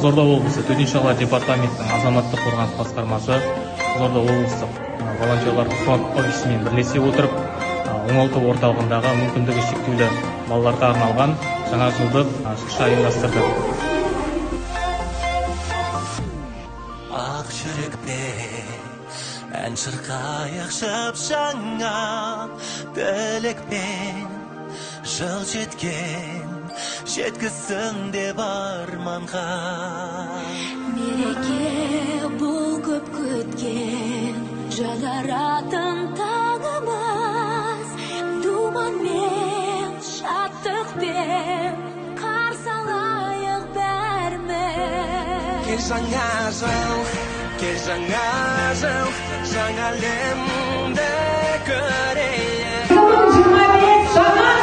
Қызылорда облысы төтенше жағдайлар департаментінің азаматтық қорғаныс басқармасы Қызылорда облыстық волонтерлар фронт офисімен бірлесе отырып оңалту орталығындағы мүмкіндігі шектеулі балаларға арналған жаңа жылдық шырша ұйымдастырды. Ақ жүрекпен ән шырқайық жаңа тілекпен жыл жеткен жеткізсін деп арманға. Мереке бұл көп күткен жаңаратын таңымыз, думанмен шаттықпен қарсы алайық бәріміз. Кел жаңа жыл, жаңа әлемді көрейік. Жаңа